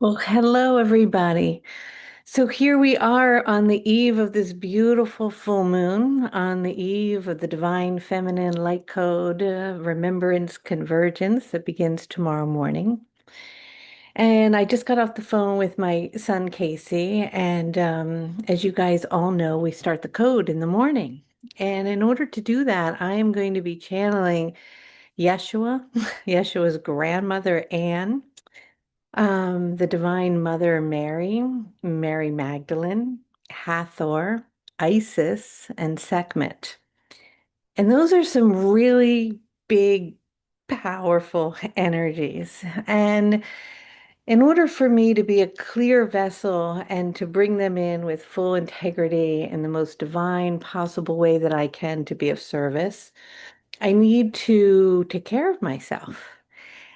Well, hello, everybody. So here we are on the eve of this beautiful full moon, on the eve of the Divine Feminine Light Code Remembrance Convergence that begins tomorrow morning. And I just got off the phone with my son, Casey. And as you guys all know, we start the code in the morning. And in order to do that, I am going to be channeling Yeshua, Yeshua's grandmother, Anne. The Divine Mother Mary, Mary Magdalene, Hathor, Isis, and Sekhmet. And those are some really big, powerful energies. And in order for me to be a clear vessel and to bring them in with full integrity in the most divine possible way that I can to be of service, I need to take care of myself.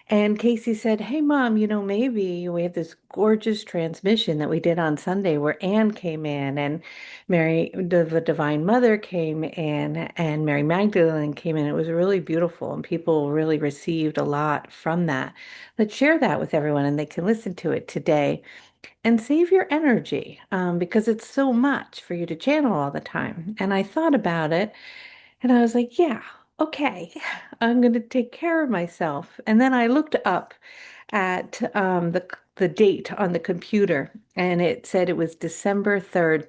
And Casey said, "Hey, Mom, maybe we have this gorgeous transmission that we did on Sunday where Anne came in and the Divine Mother came in and Mary Magdalene came in. It was really beautiful and people really received a lot from that. Let's share that with everyone and they can listen to it today and save your energy because it's so much for you to channel all the time." And I thought about it and I was like, yeah, okay, I'm going to take care of myself. And then I looked up at the date on the computer, and it said it was December 3rd.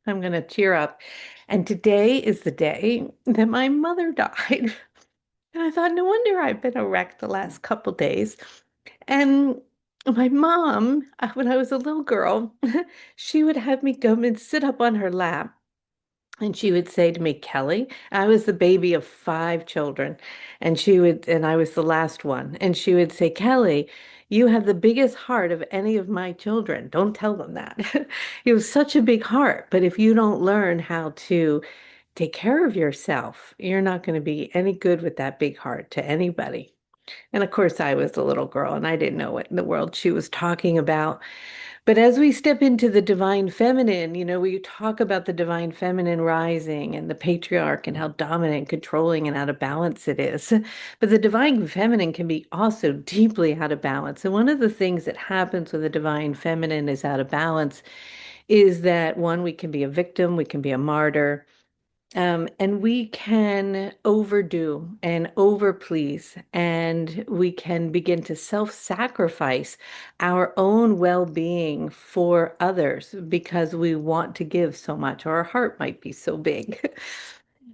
I'm going to cheer up. And today is the day that my mother died. And I thought, no wonder I've been a wreck the last couple days. And my mom, when I was a little girl, she would have me come and sit up on her lap. And she would say to me, Kelly, I was the baby of five children, and I was the last one. And she would say, Kelly, you have the biggest heart of any of my children. Don't tell them that. You have such a big heart. But if you don't learn how to take care of yourself, you're not going to be any good with that big heart to anybody. And of course, I was a little girl and I didn't know what in the world she was talking about. But as we step into the divine feminine, we talk about the divine feminine rising and the patriarch and how dominant, controlling, and out of balance it is. But the divine feminine can be also deeply out of balance. And one of the things that happens when the divine feminine is out of balance is that one, we can be a victim, we can be a martyr. And we can overdo and overplease, and we can begin to self-sacrifice our own well-being for others because we want to give so much, or our heart might be so big.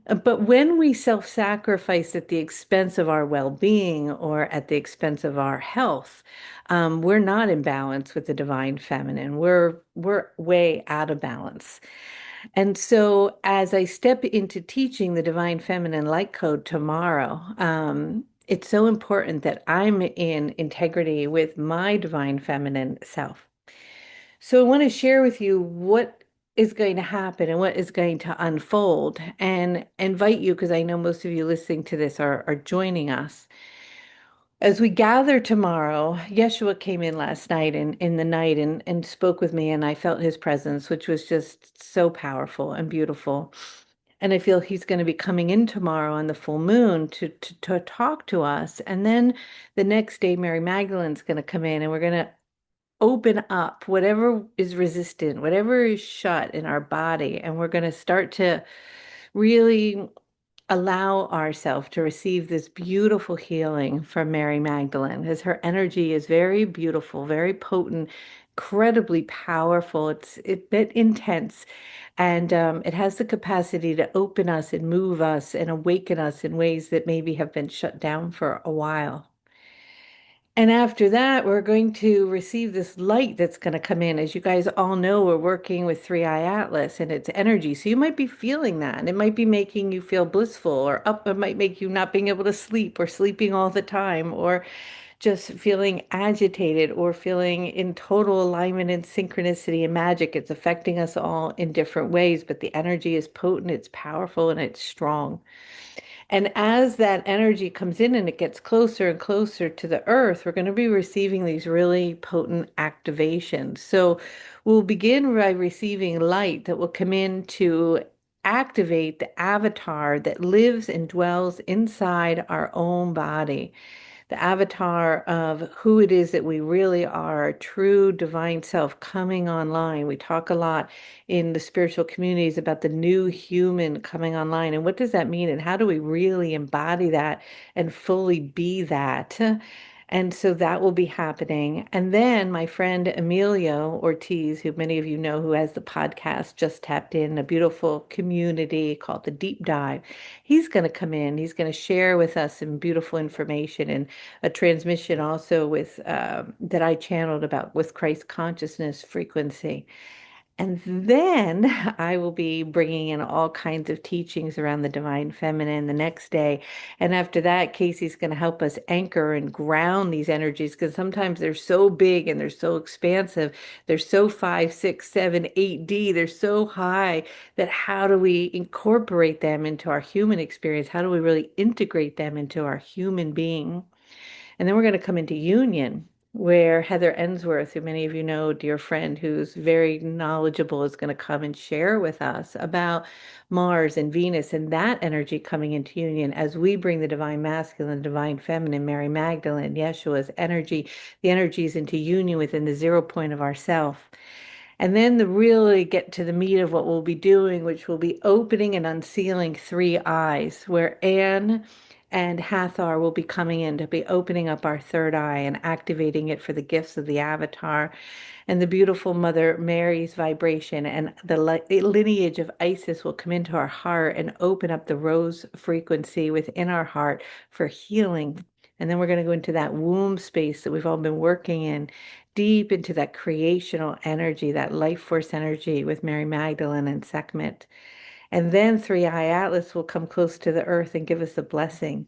But when we self-sacrifice at the expense of our well-being or at the expense of our health, we're not in balance with the divine feminine. We're way out of balance. And so, as I step into teaching the Divine Feminine Light Code tomorrow, it's so important that I'm in integrity with my Divine Feminine self. So, I want to share with you what is going to happen and what is going to unfold and invite you, because I know most of you listening to this are joining us. As we gather tomorrow, Yeshua came in last night and in the night and spoke with me, and I felt his presence, which was just so powerful and beautiful. And I feel he's going to be coming in tomorrow on the full moon to talk to us. And then the next day, Mary Magdalene's going to come in and we're going to open up whatever is resistant, whatever is shut in our body. And we're going to start to really allow ourselves to receive this beautiful healing from Mary Magdalene, as her energy is very beautiful, very potent, incredibly powerful. It's a bit intense, and it has the capacity to open us and move us and awaken us in ways that maybe have been shut down for a while. And after that, we're going to receive this light that's going to come in. As you guys all know, we're working with Three Eye Atlas and its energy. So you might be feeling that. And it might be making you feel blissful or up. It might make you not being able to sleep or sleeping all the time or just feeling agitated or feeling in total alignment and synchronicity and magic. It's affecting us all in different ways, but the energy is potent, it's powerful, and it's strong. And as that energy comes in and it gets closer and closer to the earth, we're going to be receiving these really potent activations. So we'll begin by receiving light that will come in to activate the avatar that lives and dwells inside our own body. the avatar of who it is that we really are, our true divine self coming online. We talk a lot in the spiritual communities about the new human coming online. And what does that mean? And how do we really embody that and fully be that? And so that will be happening. And then my friend Emilio Ortiz, who many of you know, who has the podcast Just Tapped In, a beautiful community called The Deep Dive, he's going to come in. He's going to share with us some beautiful information and a transmission also with that I channeled about with Christ consciousness frequency. And then I will be bringing in all kinds of teachings around the divine feminine the next day. And after that, Casey's going to help us anchor and ground these energies because sometimes they're so big and they're so expansive. They're so 5, 6, 7, 8D. They're so high that how do we incorporate them into our human experience? How do we really integrate them into our human being? And then we're going to come into union, where Heather Ensworth, who many of you know, dear friend, who's very knowledgeable, is going to come and share with us about Mars and Venus and that energy coming into union as we bring the divine masculine, divine feminine, Mary Magdalene, Yeshua's energy, the energies into union within the 0 point of ourself. And then the really get to the meat of what we'll be doing, which will be opening and unsealing three eyes, where Anne and Hathor will be coming in to be opening up our third eye and activating it for the gifts of the avatar. And the beautiful Mother Mary's vibration and the lineage of Isis will come into our heart and open up the rose frequency within our heart for healing. And then we're going to go into that womb space that we've all been working in, deep into that creational energy, that life force energy with Mary Magdalene and Sekhmet. And then Three Eye Atlas will come close to the earth and give us a blessing.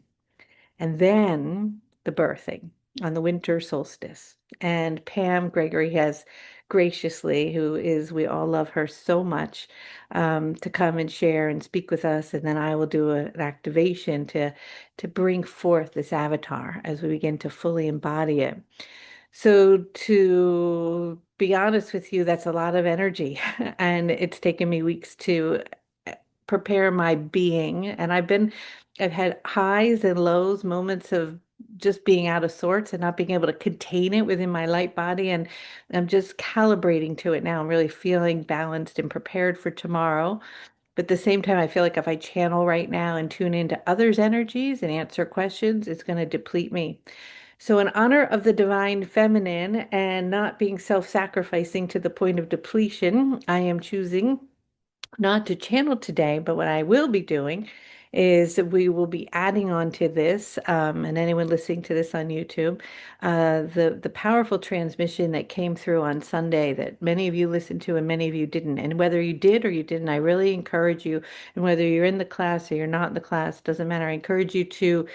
And then the birthing on the winter solstice. And Pam Gregory has graciously, who is, we all love her so much, to come and share and speak with us. And then I will do an activation to bring forth this avatar as we begin to fully embody it. So to be honest with you, that's a lot of energy. And it's taken me weeks to prepare my being. And I've had highs and lows, moments of just being out of sorts and not being able to contain it within my light body. And I'm just calibrating to it now. I'm really feeling balanced and prepared for tomorrow. But at the same time, I feel like if I channel right now and tune into others' energies and answer questions, it's going to deplete me. So, in honor of the divine feminine and not being self sacrificing to the point of depletion, I am choosing not to channel today, but what I will be doing is we will be adding on to this, and anyone listening to this on YouTube, the powerful transmission that came through on Sunday that many of you listened to and many of you didn't. And whether you did or you didn't, I really encourage you, and whether you're in the class or you're not in the class, doesn't matter. I encourage you to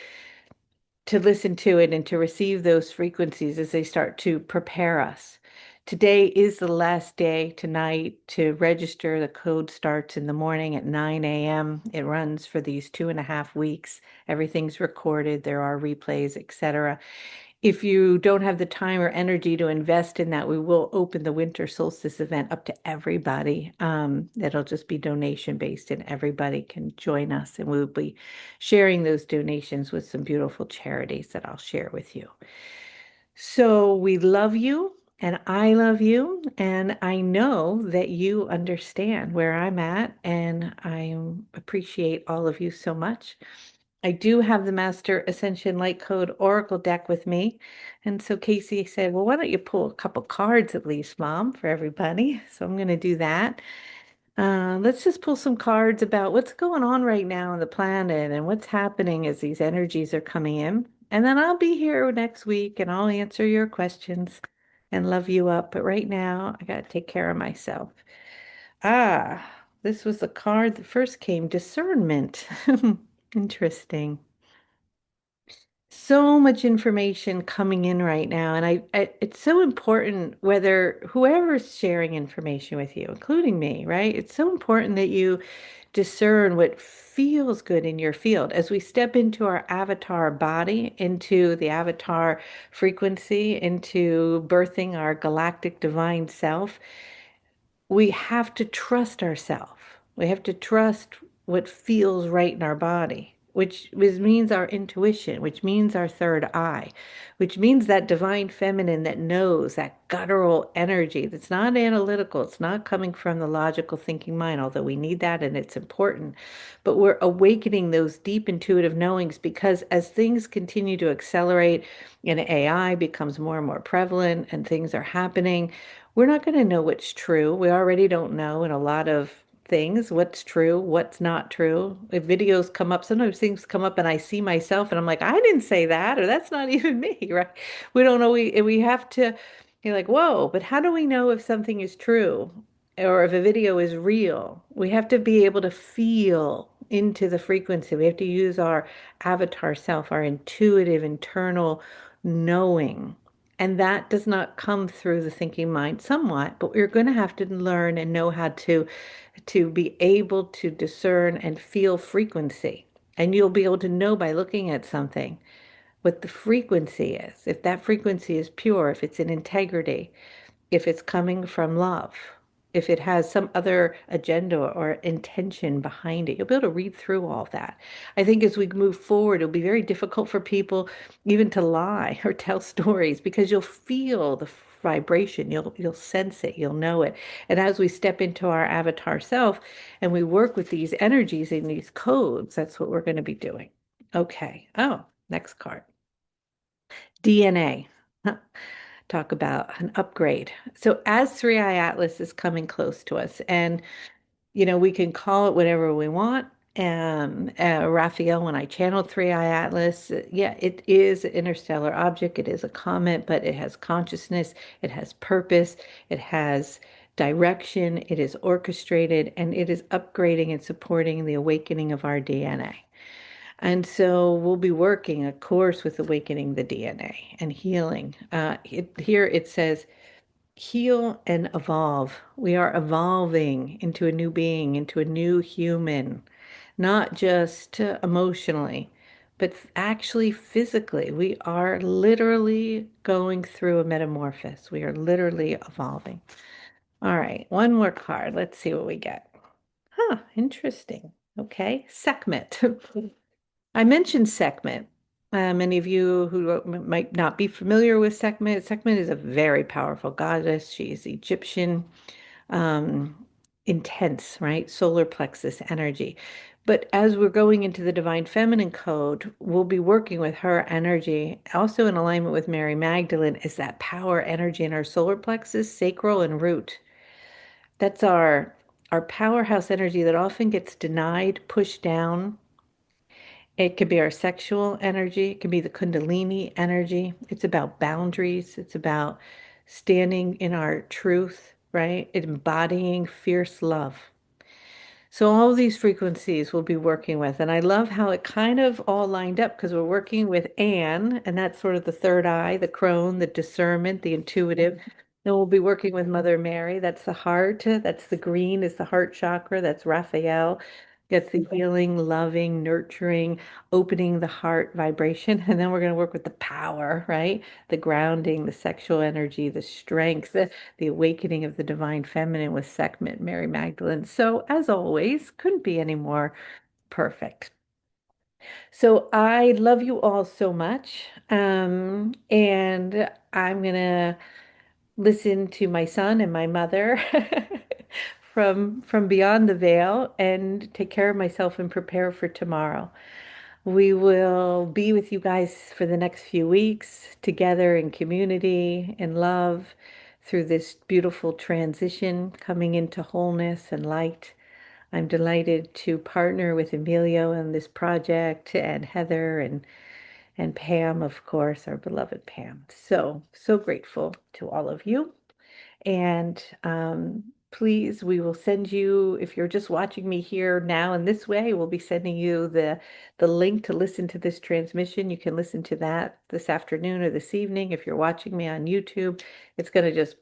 listen to it and to receive those frequencies as they start to prepare us. Today is the last day tonight to register. The code starts in the morning at 9 a.m. It runs for these 2.5 weeks. Everything's recorded. There are replays, etc. If you don't have the time or energy to invest in that, we will open the winter solstice event up to everybody. It'll just be donation based and everybody can join us. And we'll be sharing those donations with some beautiful charities that I'll share with you. So we love you and I love you. And I know that you understand where I'm at. And I appreciate all of you so much. I do have the Master Ascension Light Code Oracle deck with me. And so Casey said, well, why don't you pull a couple cards at least, Mom, for everybody? So I'm going to do that. Let's just pull some cards about what's going on right now on the planet and what's happening as these energies are coming in. And then I'll be here next week and I'll answer your questions and love you up. But right now, I got to take care of myself. Ah, this was the card that first came, discernment. Interesting. So much information coming in right now, and it's so important whether whoever's sharing information with you, including me, right? It's so important that you discern what feels good in your field as we step into our avatar body, into the avatar frequency, into birthing our galactic divine self. We have to trust ourselves. We have to trust what feels right in our body. which means our intuition, which means our third eye, which means that divine feminine that knows, that guttural energy that's not analytical, it's not coming from the logical thinking mind, although we need that and it's important. But we're awakening those deep intuitive knowings because as things continue to accelerate and AI becomes more and more prevalent and things are happening, we're not going to know what's true. We already don't know in a lot of things what's true, what's not true. If videos come up, sometimes things come up and I see myself and I'm like, I didn't say that, or that's not even me, right? We don't know. We have to be like, whoa, but how do we know if something is true or if a video is real? We have to be able to feel into the frequency. We have to use our avatar self, our intuitive internal knowing. And that does not come through the thinking mind somewhat, but we're going to have to learn and know how to be able to discern and feel frequency. And you'll be able to know by looking at something what the frequency is. If that frequency is pure, if it's in integrity, if it's coming from love, if it has some other agenda or intention behind it. You'll be able to read through all that. I think as we move forward, it'll be very difficult for people even to lie or tell stories because you'll feel the vibration, you'll sense it, you'll know it. And as we step into our avatar self and we work with these energies and these codes, that's what we're going to be doing. Okay. Oh, next card. DNA. Talk about an upgrade. So as Three Eye Atlas is coming close to us, and we can call it whatever we want. Raphael, when I channeled Three Eye Atlas, yeah, it is an interstellar object. It is a comet, but it has consciousness, it has purpose, it has direction, it is orchestrated, and it is upgrading and supporting the awakening of our DNA. And so we'll be working, of course, with awakening the DNA and healing. Here it says, heal and evolve. We are evolving into a new being, into a new human, not just emotionally, but actually physically. We are literally going through a metamorphosis. We are literally evolving. All right, one more card. Let's see what we get. Huh, interesting. Okay, Sekhmet. I mentioned Sekhmet. Many of you who might not be familiar with Sekhmet, Sekhmet is a very powerful goddess. She is Egyptian, um, intense, right? Solar plexus energy. But as we're going into the Divine Feminine Code, we'll be working with her energy, also in alignment with Mary Magdalene, is that power energy in our solar plexus, sacral, and root. That's our powerhouse energy that often gets denied, pushed down. It could be our sexual energy. It can be the Kundalini energy. It's about boundaries. It's about standing in our truth, right? Embodying fierce love. So all these frequencies we'll be working with. And I love how it kind of all lined up because we're working with Anne, and that's sort of the third eye, the crone, the discernment, the intuitive. Then we'll be working with Mother Mary. That's the heart. That's the green is the heart chakra. That's Raphael. That's the healing, loving, nurturing, opening the heart vibration. And then we're going to work with the power, right? The grounding, the sexual energy, the strength, the awakening of the divine feminine with Sekhmet, Mary Magdalene. So, as always, couldn't be any more perfect. So, I love you all so much. And I'm going to listen to my son and my mother from beyond the veil and take care of myself and prepare for tomorrow. We will be with you guys for the next few weeks together in community, in love, through this beautiful transition coming into wholeness and light. I'm delighted to partner with Emilio on this project and Heather and Pam, of course, our beloved Pam. So, so grateful to all of you. And please, we will send you, if you're just watching me here now in this way, we'll be sending you the link to listen to this transmission. You can listen to that this afternoon or this evening. If you're watching me on YouTube, it's going to just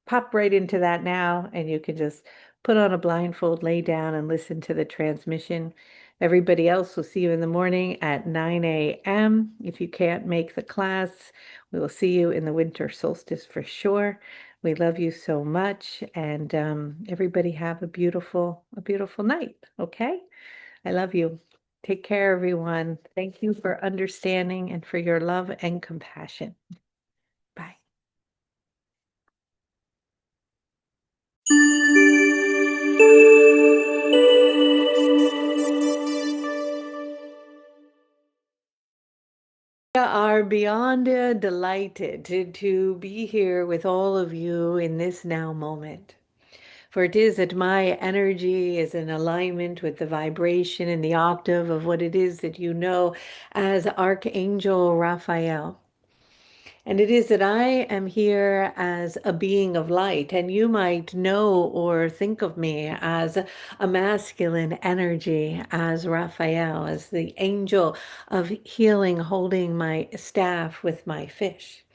pop right into that now, and you can just put on a blindfold, lay down, and listen to the transmission. Everybody else will see you in the morning at 9 a.m. If you can't make the class, we will see you in the winter solstice for sure. We love you so much, and everybody have a beautiful night. Okay, I love you. Take care, everyone. Thank you for understanding and for your love and compassion. Bye. We are beyond delighted to be here with all of you in this now moment. For it is that my energy is in alignment with the vibration and the octave of what it is that you know as Archangel Raphael. And it is that I am here as a being of light, and you might know or think of me as a masculine energy, as Raphael, as the angel of healing, holding my staff with my fish,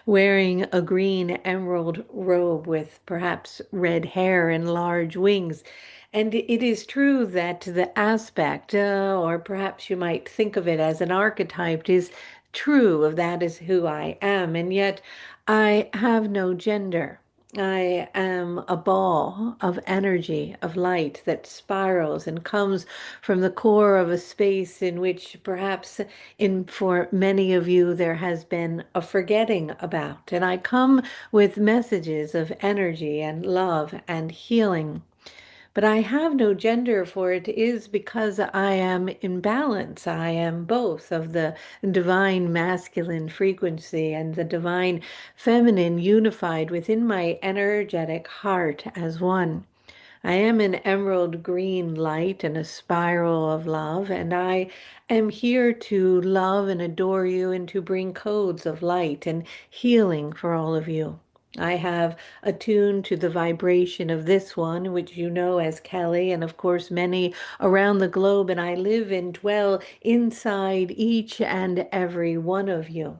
wearing a green emerald robe with perhaps red hair and large wings. And it is true that the aspect, or perhaps you might think of it as an archetype, is true of that is who I am. And yet I have no gender. I am a ball of energy, of light that spirals and comes from the core of a space in which perhaps for many of you there has been a forgetting about. And I come with messages of energy and love and healing. But I have no gender, for it is because I am in balance. I am both of the divine masculine frequency and the divine feminine unified within my energetic heart as one. I am an emerald green light and a spiral of love, and I am here to love and adore you and to bring codes of light and healing for all of you. I have attuned to the vibration of this one, which you know as Kelly, and of course many around the globe, and I live and dwell inside each and every one of you.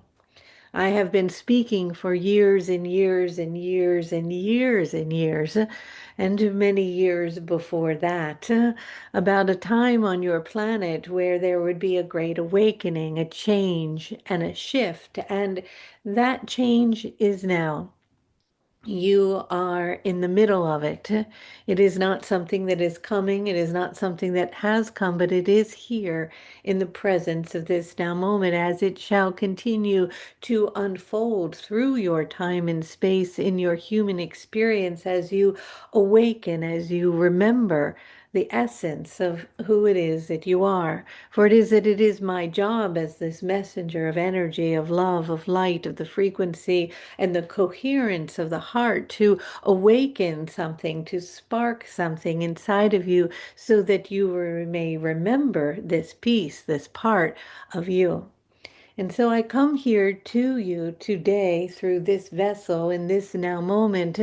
I have been speaking for years and years and years and years and years, and many years before that, about a time on your planet where there would be a great awakening, a change, and a shift. And that change is now. You are in the middle of it. It is not something that is coming. It is not something that has come, but it is here in the presence of this now moment as it shall continue to unfold through your time and space in your human experience as you awaken, as you remember the essence of who it is that you are. For it is that it is my job as this messenger of energy, of love, of light, of the frequency and the coherence of the heart to awaken something, to spark something inside of you so that you may remember this piece, this part of you. And so I come here to you today through this vessel in this now moment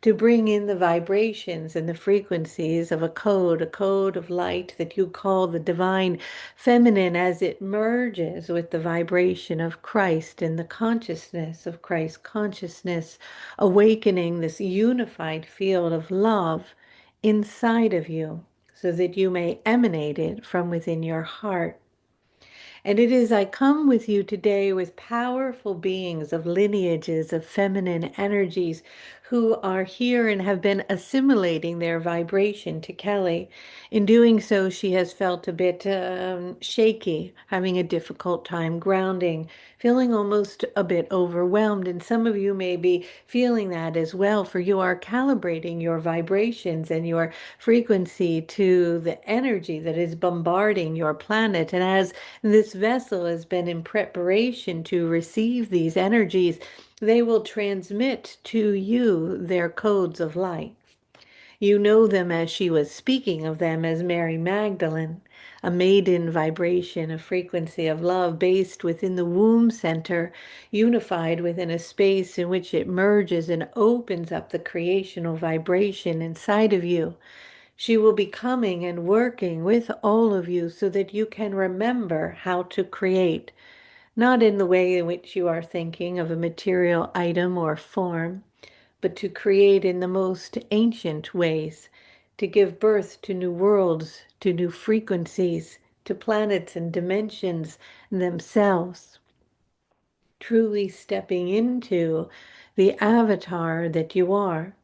to bring in the vibrations and the frequencies of a code of light that you call the divine feminine as it merges with the vibration of Christ and the consciousness of Christ consciousness, awakening this unified field of love inside of you so that you may emanate it from within your heart. And it is I come with you today with powerful beings of lineages of feminine energies who are here and have been assimilating their vibration to Kelly. In doing so, she has felt a bit shaky, having a difficult time grounding, feeling almost a bit overwhelmed. And some of you may be feeling that as well, for you are calibrating your vibrations and your frequency to the energy that is bombarding your planet. And as this vessel has been in preparation to receive these energies, they will transmit to you their codes of light. You know them as she was speaking of them as Mary Magdalene, a maiden vibration, a frequency of love based within the womb center, unified within a space in which it merges and opens up the creational vibration inside of you. She will be coming and working with all of you so that you can remember how to create, not in the way in which you are thinking of a material item or form, but to create in the most ancient ways, to give birth to new worlds, to new frequencies, to planets and dimensions themselves. Truly stepping into the avatar that you are.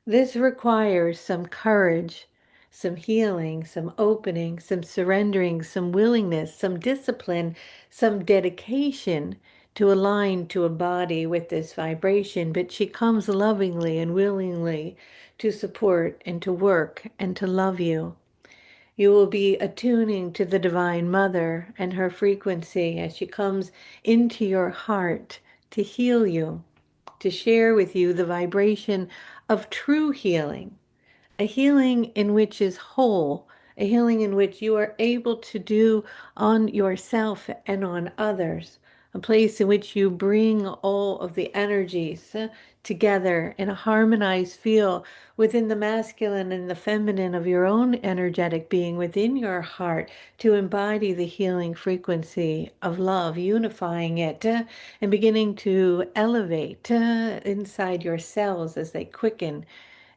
This requires some courage, some healing, some opening, some surrendering, some willingness, some discipline, some dedication to align, to embody with this vibration. But she comes lovingly and willingly to support and to work and to love you. You will be attuning to the Divine Mother and her frequency as she comes into your heart to heal you, to share with you the vibration of true healing, a healing in which is whole, a healing in which you are able to do on yourself and on others, a place in which you bring all of the energies together in a harmonized feel within the masculine and the feminine of your own energetic being within your heart to embody the healing frequency of love, unifying it and beginning to elevate inside your cells as they quicken,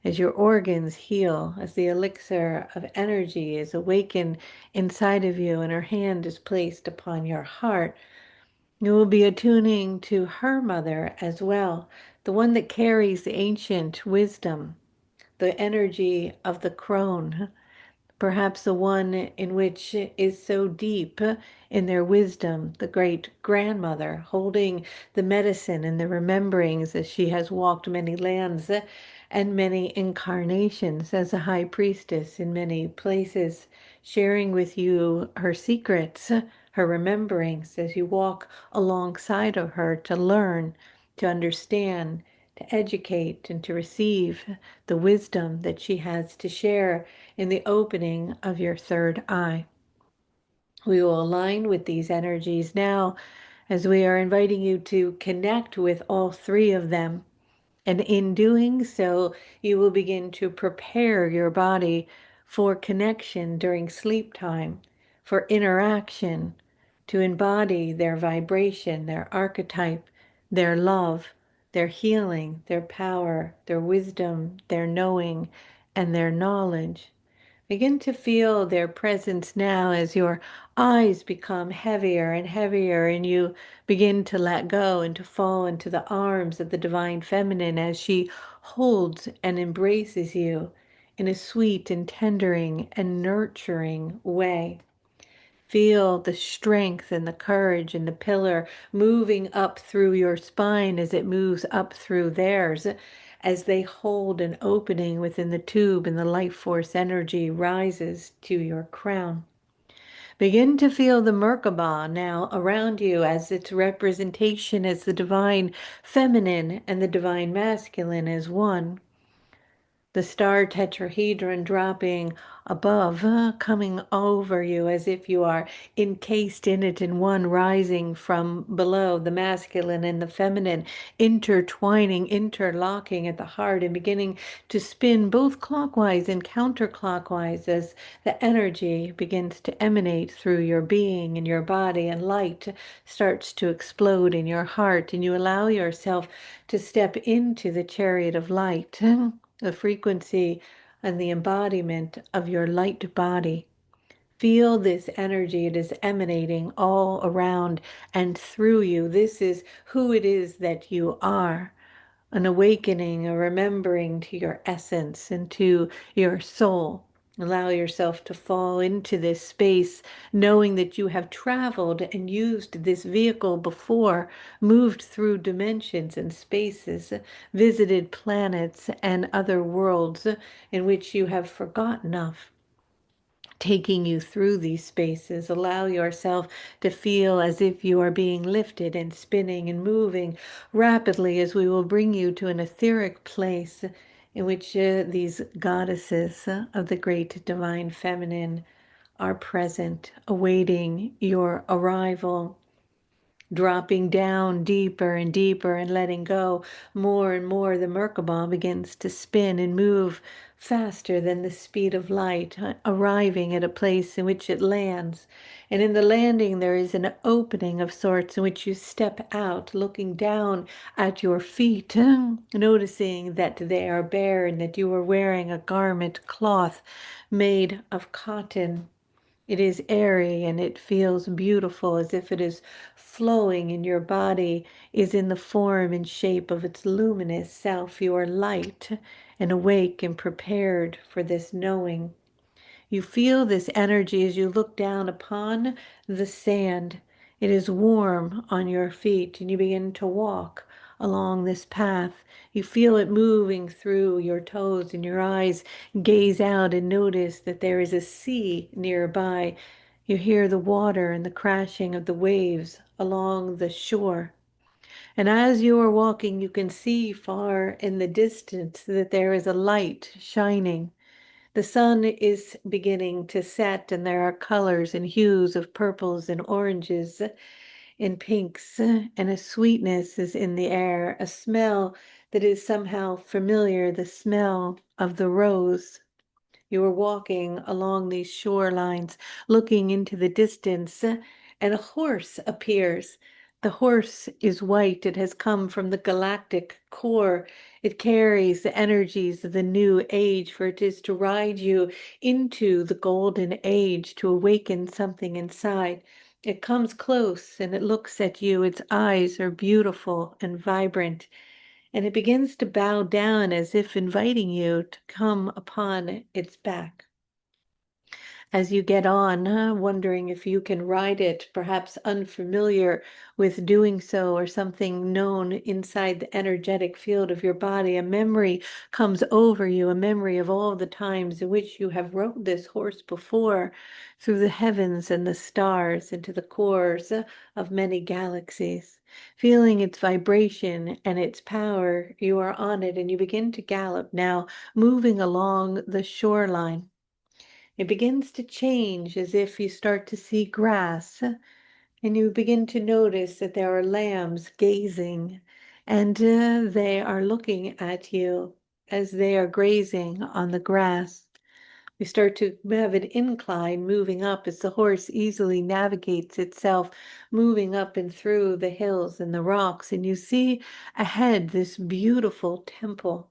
as your organs heal, as the elixir of energy is awakened inside of you and her hand is placed upon your heart. You will be attuning to her mother as well, the one that carries the ancient wisdom, the energy of the crone, perhaps the one in which is so deep in their wisdom, the great grandmother, holding the medicine and the rememberings as she has walked many lands and many incarnations as a high priestess in many places, sharing with you her secrets, her rememberings as you walk alongside of her to learn, to understand, to educate, and to receive the wisdom that she has to share in the opening of your third eye. We will align with these energies now as we are inviting you to connect with all three of them. And in doing so, you will begin to prepare your body for connection during sleep time, for interaction, to embody their vibration, their archetype, their love, their healing, their power, their wisdom, their knowing, and their knowledge. Begin to feel their presence now as your eyes become heavier and heavier and you begin to let go and to fall into the arms of the Divine Feminine as she holds and embraces you in a sweet and tendering and nurturing way. Feel the strength and the courage and the pillar moving up through your spine as it moves up through theirs, as they hold an opening within the tube and the life force energy rises to your crown. Begin to feel the Merkaba now around you as its representation as the divine feminine and the divine masculine as one. The star tetrahedron dropping above, coming over you as if you are encased in it, and one rising from below, the masculine and the feminine, intertwining, interlocking at the heart and beginning to spin both clockwise and counterclockwise as the energy begins to emanate through your being and your body, and light starts to explode in your heart, and you allow yourself to step into the chariot of light, the frequency and the embodiment of your light body. Feel this energy. It is emanating all around and through you. This is who it is that you are. An awakening, a remembering to your essence and to your soul. Allow yourself to fall into this space, knowing that you have traveled and used this vehicle before, moved through dimensions and spaces, visited planets and other worlds in which you have forgotten of. Taking you through these spaces, allow yourself to feel as if you are being lifted and spinning and moving rapidly, as we will bring you to an etheric place in which these goddesses of the great divine feminine are present, awaiting your arrival. Dropping down deeper and deeper and letting go more and more, the Merkaba begins to spin and move faster than the speed of light, arriving at a place in which it lands. And in the landing, there is an opening of sorts in which you step out, looking down at your feet, noticing that they are bare and that you are wearing a garment cloth made of cotton. It is airy and it feels beautiful, as if it is flowing, and your body is in the form and shape of its luminous self. You are light and awake and prepared for this knowing. You feel this energy as you look down upon the sand. It is warm on your feet, and you begin to walk along this path. You feel it moving through your toes, and your eyes gaze out and notice that there is a sea nearby. You hear the water and the crashing of the waves along the shore. And as you are walking, you can see far in the distance that there is a light shining. The sun is beginning to set, and there are colors and hues of purples and oranges and pinks, and a sweetness is in the air, a smell that is somehow familiar, the smell of the rose. You are walking along these shorelines, looking into the distance, and a horse appears. The horse is white. It has come from the galactic core. It carries the energies of the new age, for it is to ride you into the golden age, to awaken something inside. It comes close and it looks at you. Its eyes are beautiful and vibrant, and it begins to bow down as if inviting you to come upon its back. As you get on, wondering if you can ride it, perhaps unfamiliar with doing so or something known inside the energetic field of your body, a memory comes over you, a memory of all the times in which you have rode this horse before through the heavens and the stars into the cores of many galaxies. Feeling its vibration and its power, you are on it and you begin to gallop now, moving along the shoreline. It begins to change as if you start to see grass, and you begin to notice that there are lambs gazing, and they are looking at you as they are grazing on the grass. You start to have an incline moving up as the horse easily navigates itself, moving up and through the hills and the rocks, and you see ahead this beautiful temple.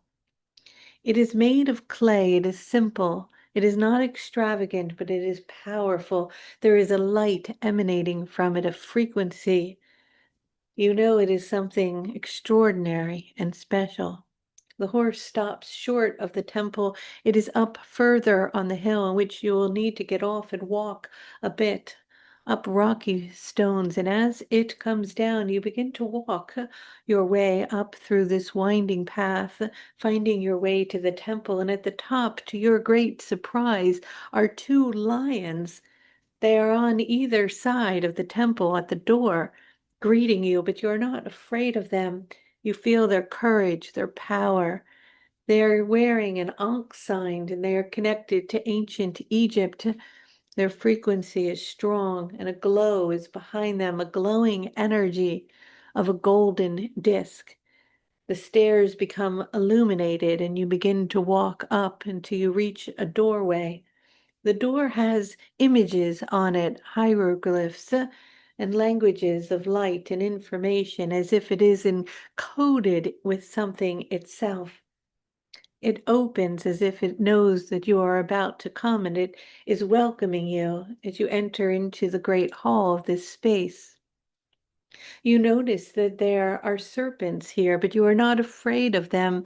It is made of clay. It is simple. It is not extravagant, but it is powerful. There is a light emanating from it, a frequency. You know it is something extraordinary and special. The horse stops short of the temple. It is up further on the hill in which you will need to get off and walk a bit up rocky stones. And as it comes down, you begin to walk your way up through this winding path, finding your way to the temple. And at the top, to your great surprise, are two lions. They are on either side of the temple at the door, greeting you, but you're not afraid of them. You feel their courage, their power. They are wearing an Ankh sign and they are connected to ancient Egypt. Their frequency is strong and a glow is behind them, a glowing energy of a golden disc. The stairs become illuminated and you begin to walk up until you reach a doorway. The door has images on it, hieroglyphs, and languages of light and information as if it is encoded with something itself. It opens as if it knows that you are about to come, and it is welcoming you as you enter into the great hall of this space. You notice that there are serpents here, but you are not afraid of them.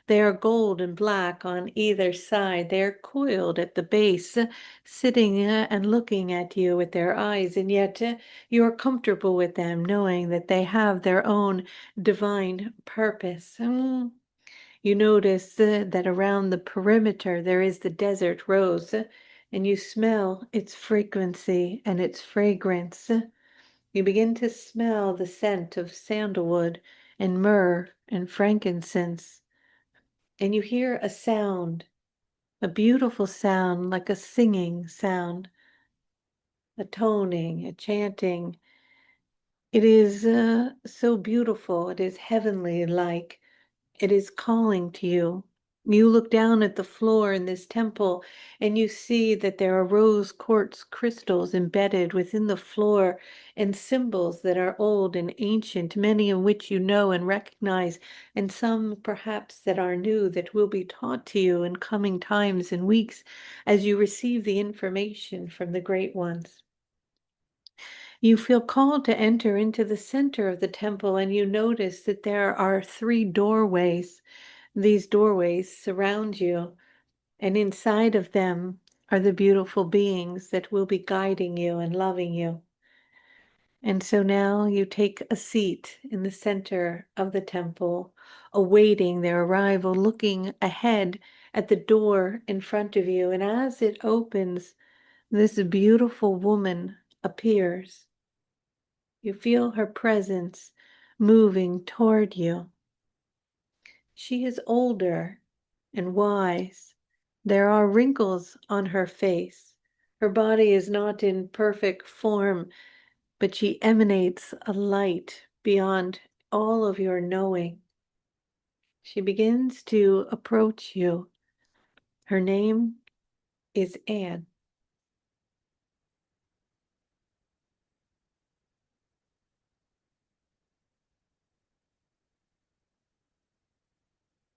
They are gold and black on either side. They are coiled at the base, sitting and looking at you with their eyes, and yet you are comfortable with them, knowing that they have their own divine purpose. You notice that around the perimeter there is the desert rose, and you smell its frequency and its fragrance. You begin to smell the scent of sandalwood and myrrh and frankincense, and you hear a sound, a beautiful sound like a singing sound, a toning, a chanting. It is so beautiful, it is heavenly like. It is calling to you. You look down at the floor in this temple and you see that there are rose quartz crystals embedded within the floor and symbols that are old and ancient, many of which you know and recognize, and some perhaps that are new that will be taught to you in coming times and weeks as you receive the information from the great ones. You feel called to enter into the center of the temple, and you notice that there are three doorways. These doorways surround you, and inside of them are the beautiful beings that will be guiding you and loving you. And so now you take a seat in the center of the temple, awaiting their arrival, looking ahead at the door in front of you. And as it opens, this beautiful woman appears. You feel her presence moving toward you. She is older and wise. There are wrinkles on her face. Her body is not in perfect form, but she emanates a light beyond all of your knowing. She begins to approach you. Her name is Anne.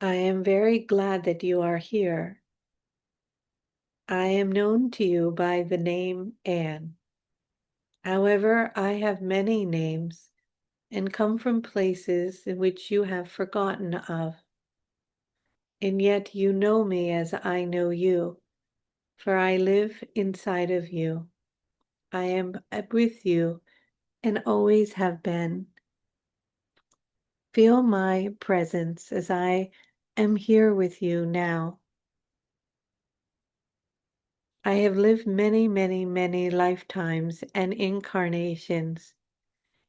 I am very glad that you are here. I am known to you by the name Anne. However, I have many names and come from places in which you have forgotten of. And yet you know me as I know you, for I live inside of you. I am with you and always have been. Feel my presence as I am here with you now. I have lived many, many, many lifetimes and incarnations.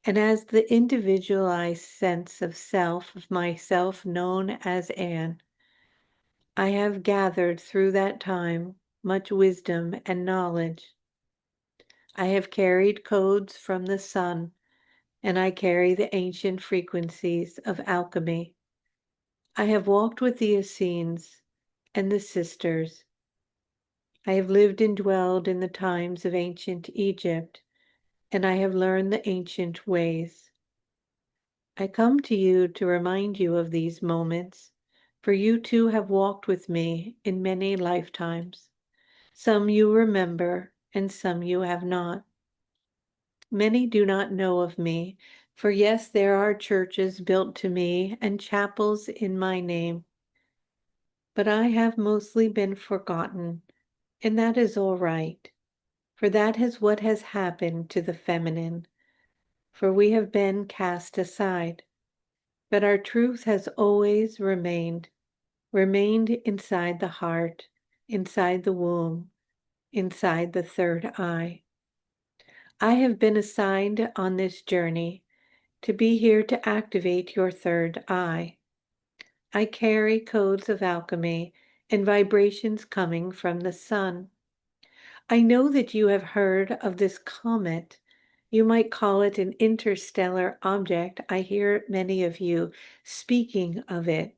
And as the individualized sense of self, of myself known as Anne, I have gathered through that time much wisdom and knowledge. I have carried codes from the sun, and I carry the ancient frequencies of alchemy. I have walked with the Essenes and the sisters. I have lived and dwelled in the times of ancient Egypt, and I have learned the ancient ways. I come to you to remind you of these moments, for you too have walked with me in many lifetimes. Some you remember, and some you have not. Many do not know of me, for yes, there are churches built to me and chapels in my name. But I have mostly been forgotten, and that is all right, for that is what has happened to the feminine, for we have been cast aside. But our truth has always remained inside the heart, inside the womb, inside the third eye. I have been assigned on this journey to be here to activate your third eye. I carry codes of alchemy and vibrations coming from the sun. I know that you have heard of this comet. You might call it an interstellar object. I hear many of you speaking of it.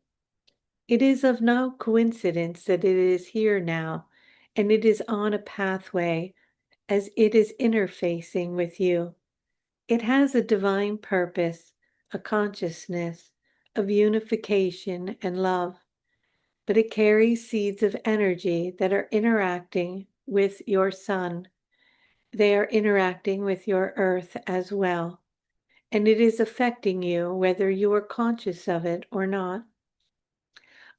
It is of no coincidence that it is here now, and it is on a pathway as it is interfacing with you. It has a divine purpose, a consciousness of unification and love, but it carries seeds of energy that are interacting with your sun. They are interacting with your earth as well, and it is affecting you whether you are conscious of it or not.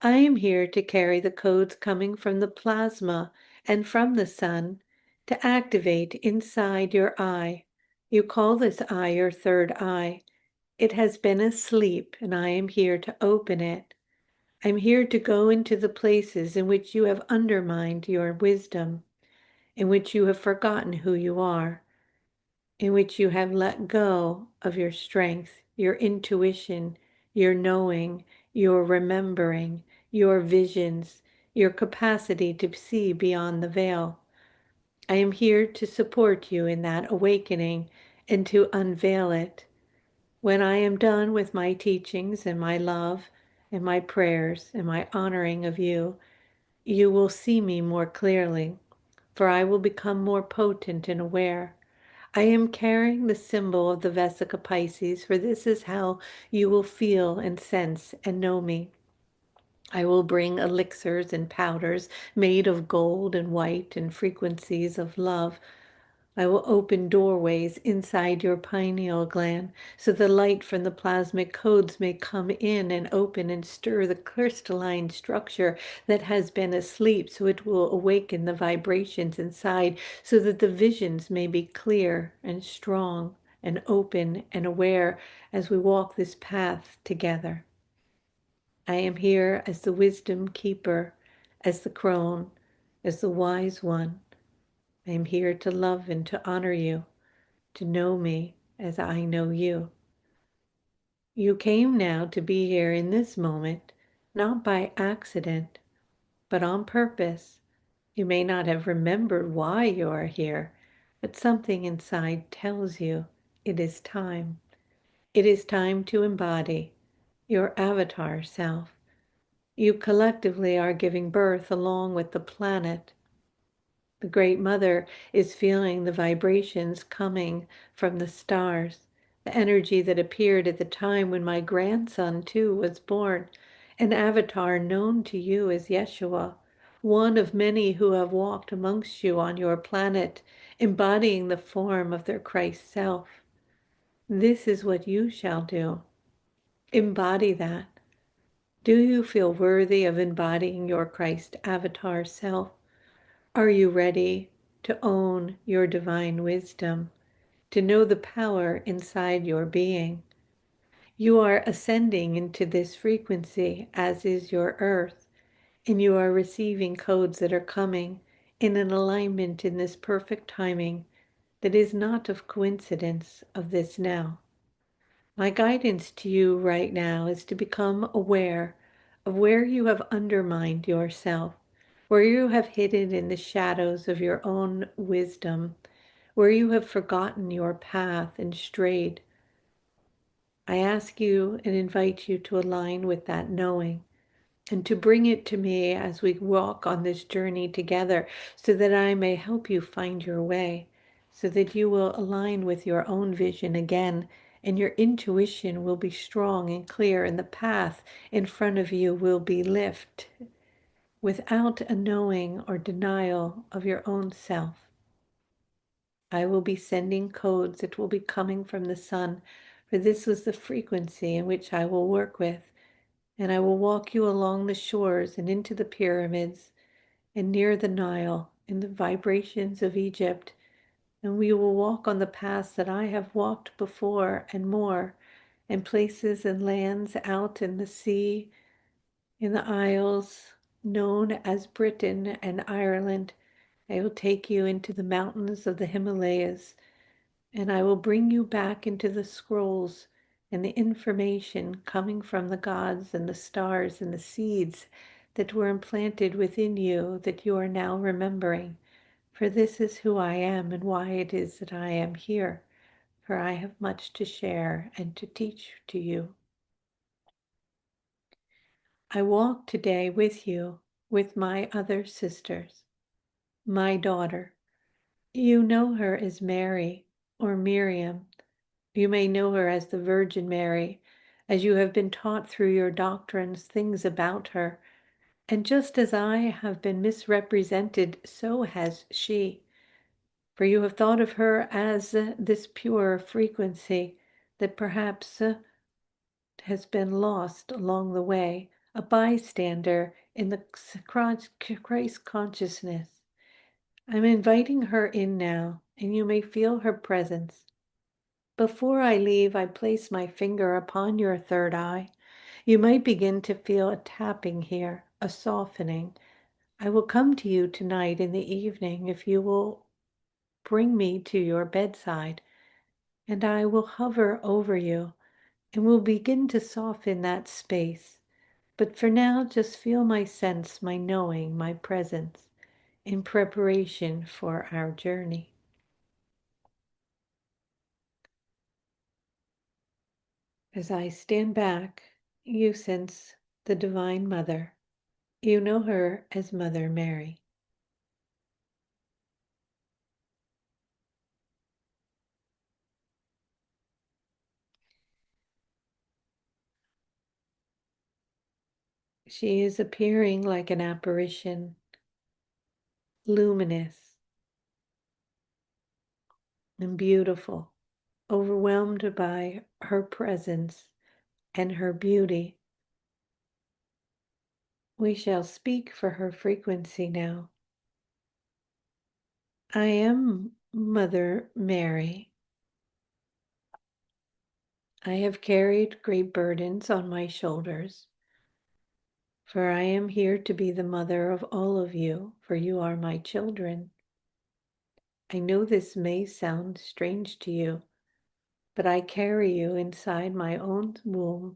I am here to carry the codes coming from the plasma and from the sun to activate inside your eye. You call this eye your third eye. It has been asleep, and I am here to open it. I'm here to go into the places in which you have undermined your wisdom, in which you have forgotten who you are, in which you have let go of your strength, your intuition, your knowing, your remembering, your visions, your capacity to see beyond the veil. I am here to support you in that awakening and to unveil it. When I am done with my teachings and my love and my prayers and my honoring of you, you will see me more clearly, for I will become more potent and aware. I am carrying the symbol of the Vesica Pisces, for this is how you will feel and sense and know me. I will bring elixirs and powders made of gold and white and frequencies of love. I will open doorways inside your pineal gland so the light from the plasmic codes may come in and open and stir the crystalline structure that has been asleep, so it will awaken the vibrations inside so that the visions may be clear and strong and open and aware as we walk this path together. I am here as the wisdom keeper, as the crone, as the wise one. I am here to love and to honor you, to know me as I know you. You came now to be here in this moment, not by accident, but on purpose. You may not have remembered why you are here, but something inside tells you it is time. It is time to embody your avatar self. You collectively are giving birth along with the planet. The Great Mother is feeling the vibrations coming from the stars, the energy that appeared at the time when my grandson, too, was born, an avatar known to you as Yeshua, one of many who have walked amongst you on your planet, embodying the form of their Christ self. This is what you shall do. Embody that. Do you feel worthy of embodying your Christ avatar self? Are you ready to own your divine wisdom, to know the power inside your being? You are ascending into this frequency, as is your earth, and you are receiving codes that are coming in an alignment in this perfect timing that is not of coincidence of this now. My guidance to you right now is to become aware of where you have undermined yourself, where you have hidden in the shadows of your own wisdom, where you have forgotten your path and strayed. I ask you and invite you to align with that knowing and to bring it to me as we walk on this journey together so that I may help you find your way, so that you will align with your own vision again and your intuition will be strong and clear and the path in front of you will be lit without a knowing or denial of your own self. I will be sending codes that will be coming from the sun, for this was the frequency in which I will work with, and I will walk you along the shores and into the pyramids and near the Nile in the vibrations of Egypt, and we will walk on the paths that I have walked before and more, and places and lands out in the sea, in the isles known as Britain and Ireland. I will take you into the mountains of the Himalayas, and I will bring you back into the scrolls and the information coming from the gods and the stars and the seeds that were implanted within you that you are now remembering. For this is who I am and why it is that I am here, for I have much to share and to teach to you. I walk today with you, with my other sisters, my daughter. You know her as Mary or Miriam. You may know her as the Virgin Mary, as you have been taught through your doctrines things about her. And just as I have been misrepresented, so has she. For you have thought of her as this pure frequency that perhaps has been lost along the way, a bystander in the Christ consciousness. I'm inviting her in now, and you may feel her presence. Before I leave, I place my finger upon your third eye. You might begin to feel a tapping here, a softening. I will come to you tonight in the evening if you will bring me to your bedside, and I will hover over you and will begin to soften that space. But for now, just feel my sense, my knowing, my presence in preparation for our journey. As I stand back, you sense the Divine Mother. You know her as Mother Mary. She is appearing like an apparition, luminous, and beautiful, overwhelmed by her presence and her beauty. We shall speak for her frequency now. I am Mother Mary. I have carried great burdens on my shoulders, for I am here to be the mother of all of you, for you are my children. I know this may sound strange to you, but I carry you inside my own womb.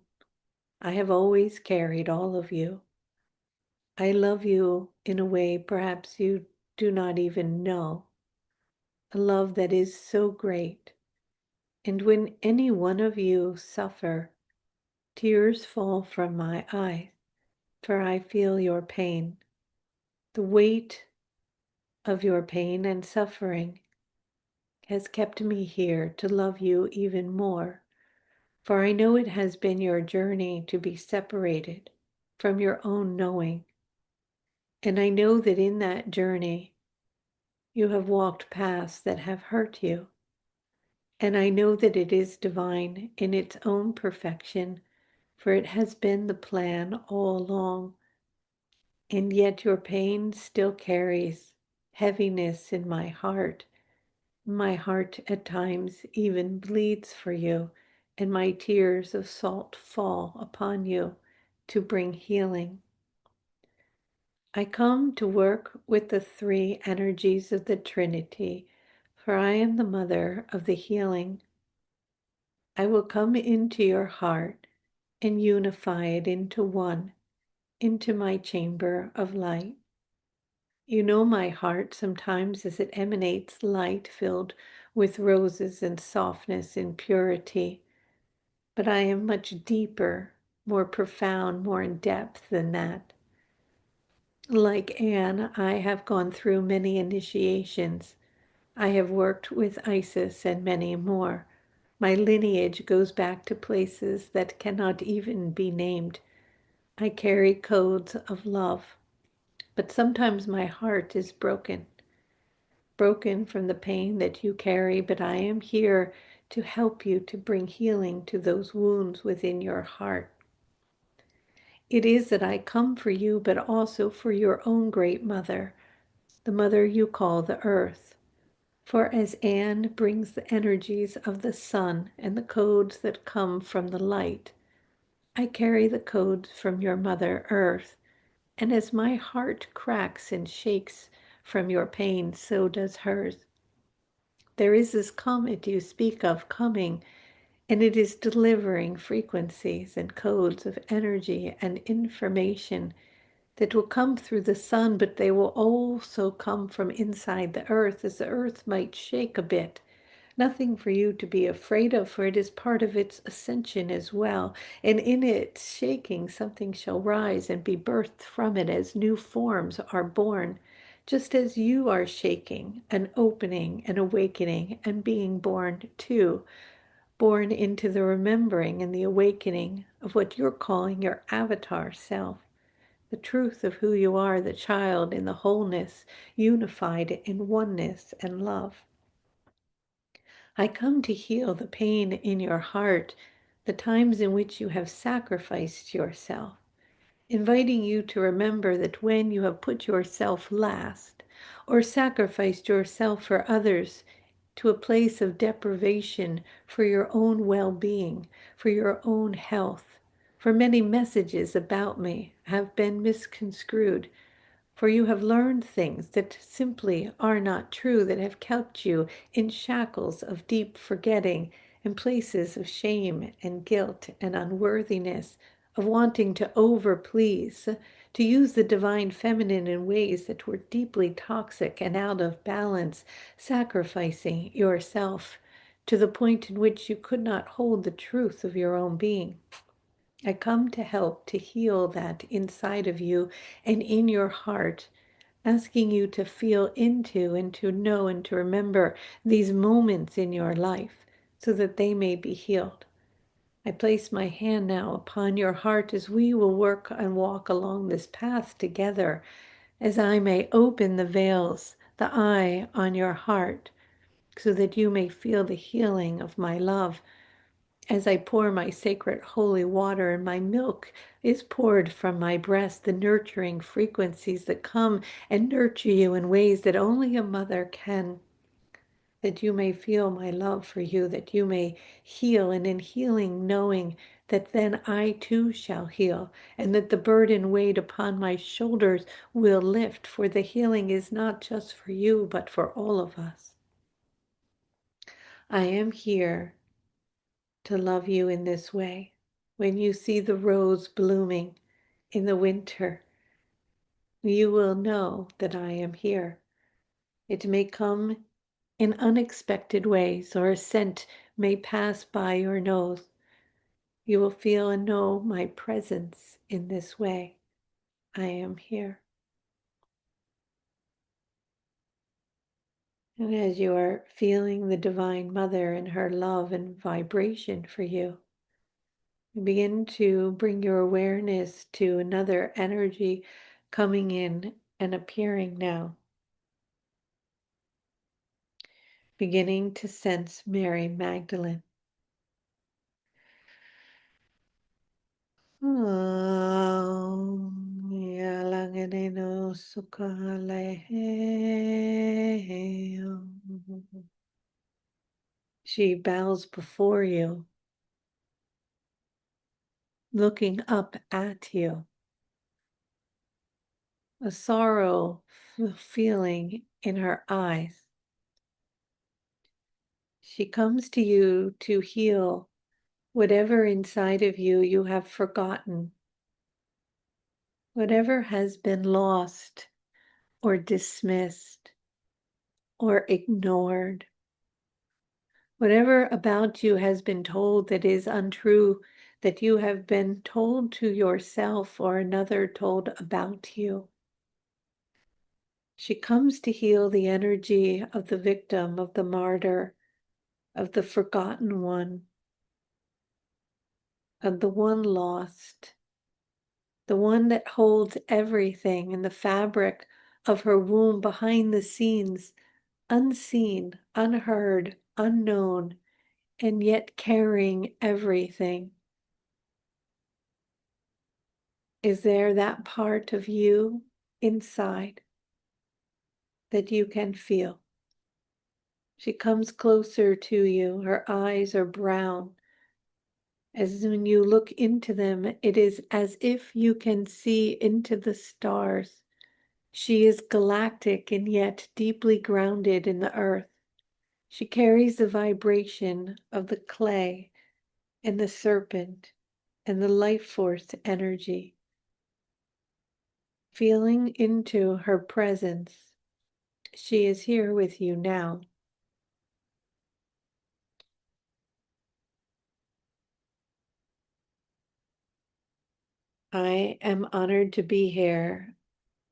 I have always carried all of you. I love you in a way perhaps you do not even know, a love that is so great. And when any one of you suffer, tears fall from my eyes, for I feel your pain, the weight of your pain and suffering has kept me here to love you even more, for I know it has been your journey to be separated from your own knowing. And I know that in that journey, you have walked paths that have hurt you. And I know that it is divine in its own perfection, for it has been the plan all along. And yet your pain still carries heaviness in my heart. My heart at times even bleeds for you, and my tears of salt fall upon you to bring healing. I come to work with the three energies of the Trinity, for I am the mother of the healing. I will come into your heart and unify it into one, into my chamber of light. You know my heart sometimes as it emanates light filled with roses and softness and purity, but I am much deeper, more profound, more in depth than that. Like Anne, I have gone through many initiations. I have worked with Isis and many more. My lineage goes back to places that cannot even be named. I carry codes of love, but sometimes my heart is broken, broken from the pain that you carry, but I am here to help you to bring healing to those wounds within your heart. It is that I come for you, but also for your own great mother, the mother you call the earth. For as Anne brings the energies of the sun and the codes that come from the light, I carry the codes from your mother earth. And as my heart cracks and shakes from your pain, so does hers. There is this comet you speak of coming, and it is delivering frequencies and codes of energy and information that will come through the sun, but they will also come from inside the earth, as the earth might shake a bit. Nothing for you to be afraid of, for it is part of its ascension as well. And in its shaking, something shall rise and be birthed from it as new forms are born, just as you are shaking and opening and awakening and being born too, born into the remembering and the awakening of what you're calling your avatar self, the truth of who you are, the child in the wholeness, unified in oneness and love. I come to heal the pain in your heart, the times in which you have sacrificed yourself, inviting you to remember that when you have put yourself last or sacrificed yourself for others to a place of deprivation for your own well-being, for your own health, for many messages about me have been misconstrued, for you have learned things that simply are not true, that have kept you in shackles of deep forgetting and places of shame and guilt and unworthiness, of wanting to overplease, to use the divine feminine in ways that were deeply toxic and out of balance, sacrificing yourself to the point in which you could not hold the truth of your own being. I come to help to heal that inside of you and in your heart, asking you to feel into and to know and to remember these moments in your life so that they may be healed. I place my hand now upon your heart as we will work and walk along this path together, as I may open the veils, the eye on your heart, so that you may feel the healing of my love as I pour my sacred holy water and my milk is poured from my breast, the nurturing frequencies that come and nurture you in ways that only a mother can, that you may feel my love for you, that you may heal, and in healing, knowing that then I too shall heal, and that the burden weighed upon my shoulders will lift, for the healing is not just for you, but for all of us. I am here to love you in this way. When you see the rose blooming in the winter, you will know that I am here. It may come in unexpected ways, or a scent may pass by your nose. You will feel and know my presence in this way. I am here. And as you are feeling the Divine Mother and her love and vibration for you, you begin to bring your awareness to another energy coming in and appearing now. Beginning to sense Mary Magdalene. She bows before you, looking up at you, a sorrow feeling in her eyes. She comes to you to heal whatever inside of you you have forgotten, whatever has been lost or dismissed or ignored, whatever about you has been told that is untrue, that you have been told to yourself or another told about you. She comes to heal the energy of the victim, of the martyr, of the forgotten one, of the one lost, the one that holds everything in the fabric of her womb behind the scenes, unseen, unheard, unknown, and yet carrying everything. Is there that part of you inside that you can feel? She comes closer to you. Her eyes are brown. As when you look into them, it is as if you can see into the stars. She is galactic and yet deeply grounded in the earth. She carries the vibration of the clay and the serpent and the life force energy. Feeling into her presence, she is here with you now. I am honored to be here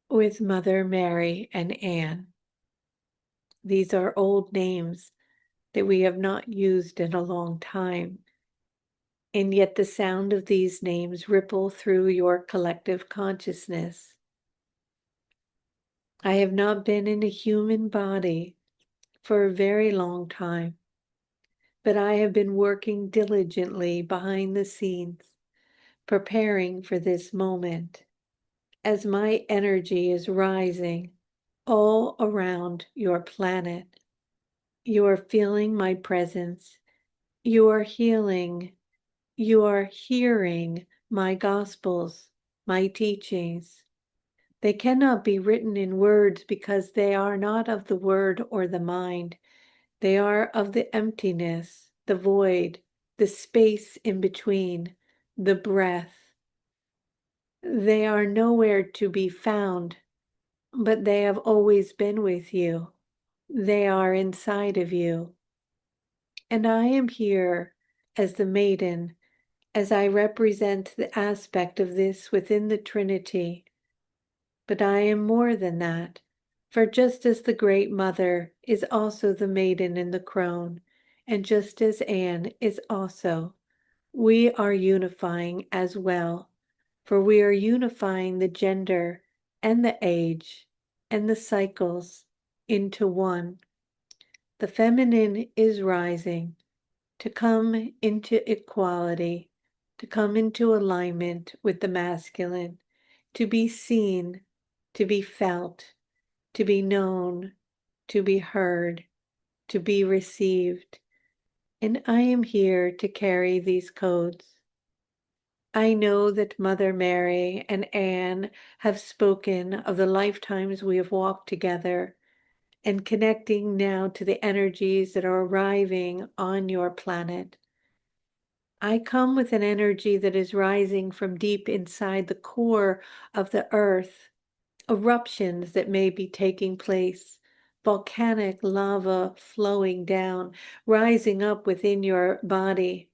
with Mother Mary and Anne. These are old names that we have not used in a long time, and yet the sound of these names ripple through your collective consciousness. I have not been in a human body for a very long time, but I have been working diligently behind the scenes, preparing for this moment. As my energy is rising all around your planet, you are feeling my presence. You are healing. You are hearing my gospels, my teachings. They cannot be written in words because they are not of the word or the mind. They are of the emptiness, the void, the space in between, the breath. They are nowhere to be found, but they have always been with you. They are inside of you. And I am here as the maiden, as I represent the aspect of this within the Trinity. But I am more than that, for just as the Great Mother is also the maiden in the crone, and just as Anne is also, we are unifying as well, for we are unifying the gender and the age and the cycles into one. The feminine is rising to come into equality, to come into alignment with the masculine, to be seen, to be felt, to be known, to be heard, to be received. And I am here to carry these codes. I know that Mother Mary and Anne have spoken of the lifetimes we have walked together and connecting now to the energies that are arriving on your planet. I come with an energy that is rising from deep inside the core of the earth, eruptions that may be taking place, volcanic lava flowing down, rising up within your body.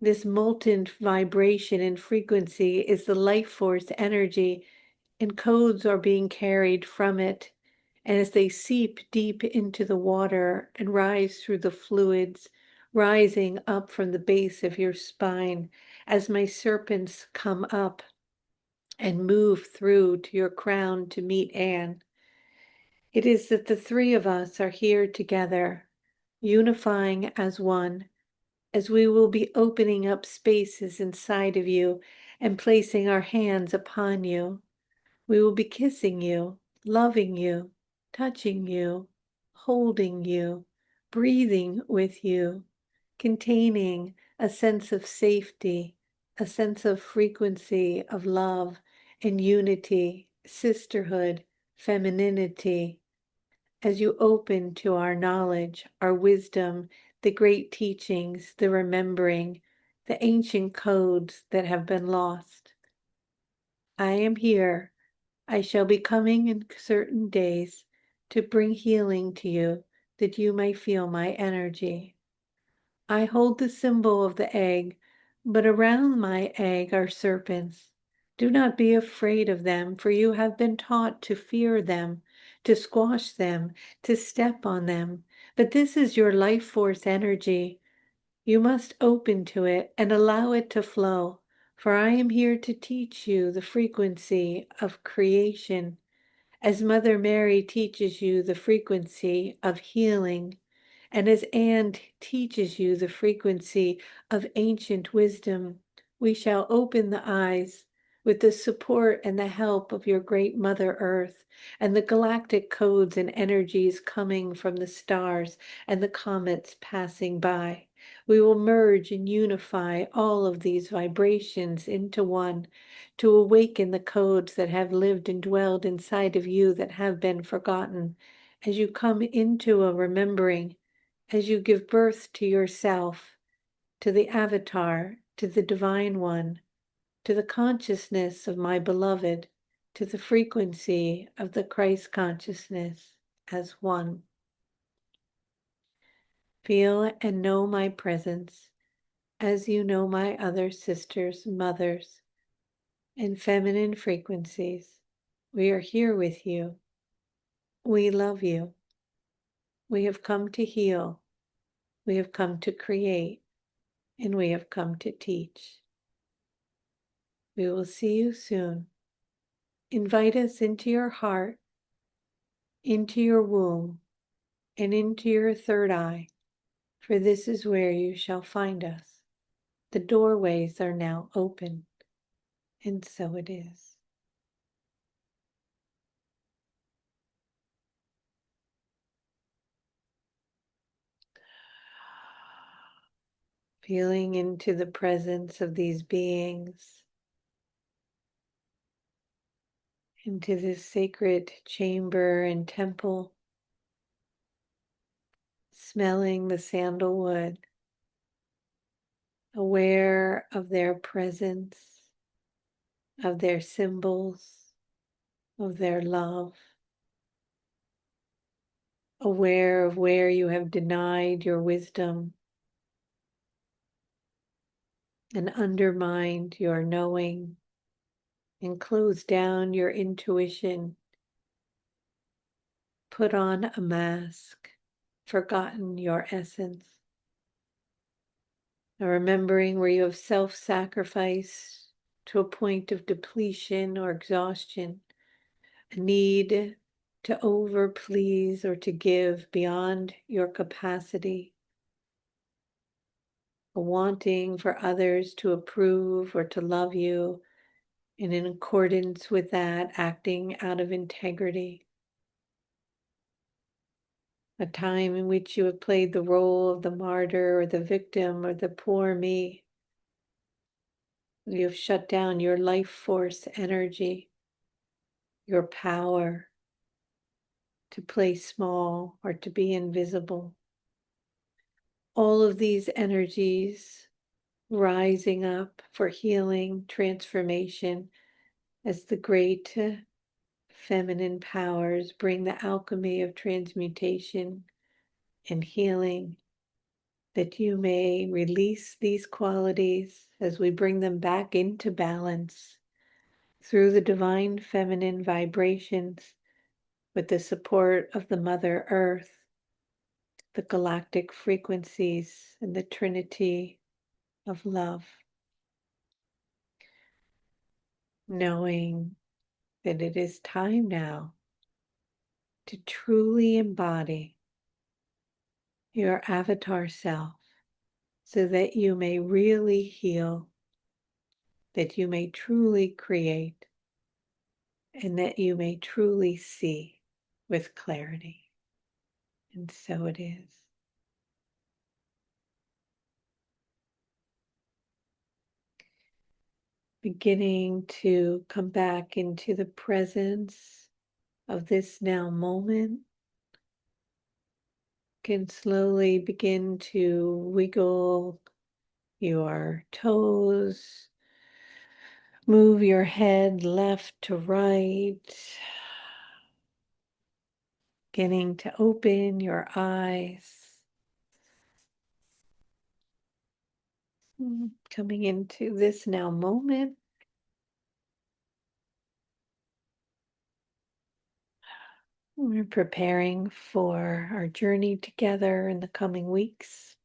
This molten vibration and frequency is the life force energy, and codes are being carried from it. And as they seep deep into the water and rise through the fluids, rising up from the base of your spine, as my serpents come up and move through to your crown to meet Anne, it is that the three of us are here together, unifying as one, as we will be opening up spaces inside of you and placing our hands upon you. We will be kissing you, loving you, touching you, holding you, breathing with you, containing a sense of safety, a sense of frequency of love and unity, sisterhood, femininity, as you open to our knowledge, our wisdom, the great teachings, the remembering, the ancient codes that have been lost. I am here. I shall be coming in certain days to bring healing to you, that you may feel my energy. I hold the symbol of the egg, but around my egg are serpents. Do not be afraid of them, for you have been taught to fear them, to squash them, to step on them. But this is your life force energy. You must open to it and allow it to flow, for I am here to teach you the frequency of creation, as Mother Mary teaches you the frequency of healing, and as Anne teaches you the frequency of ancient wisdom. We shall open the eyes with the support and the help of your great Mother Earth and the galactic codes and energies coming from the stars and the comets passing by. We will merge and unify all of these vibrations into one to awaken the codes that have lived and dwelled inside of you that have been forgotten. As you come into a remembering, as you give birth to yourself, to the avatar, to the divine one, to the consciousness of my beloved, to the frequency of the Christ consciousness as one. Feel and know my presence as you know my other sisters, mothers, and feminine frequencies. We are here with you. We love you. We have come to heal. We have come to create. And we have come to teach. We will see you soon. Invite us into your heart, into your womb, and into your third eye, for this is where you shall find us. The doorways are now open, and so it is. Feeling into the presence of these beings, into this sacred chamber and temple, smelling the sandalwood, aware of their presence, of their symbols, of their love, aware of where you have denied your wisdom and undermined your knowing and closed down your intuition, put on a mask, forgotten your essence. Now remembering where you have self-sacrificed to a point of depletion or exhaustion, a need to overplease or to give beyond your capacity, a wanting for others to approve or to love you, and in accordance with that, acting out of integrity. A time in which you have played the role of the martyr or the victim or the poor me. You have shut down your life force energy, your power to play small or to be invisible. All of these energies rising up for healing, transformation, as the great feminine powers bring the alchemy of transmutation and healing, that you may release these qualities as we bring them back into balance through the divine feminine vibrations with the support of the Mother Earth, the galactic frequencies, and the Trinity of love. Knowing that it is time now to truly embody your avatar self so that you may really heal, that you may truly create, and that you may truly see with clarity. And so it is. Beginning to come back into the presence of this now moment, can slowly begin to wiggle your toes, move your head left to right, beginning to open your eyes, coming into this now moment. We're preparing for our journey together in the coming weeks.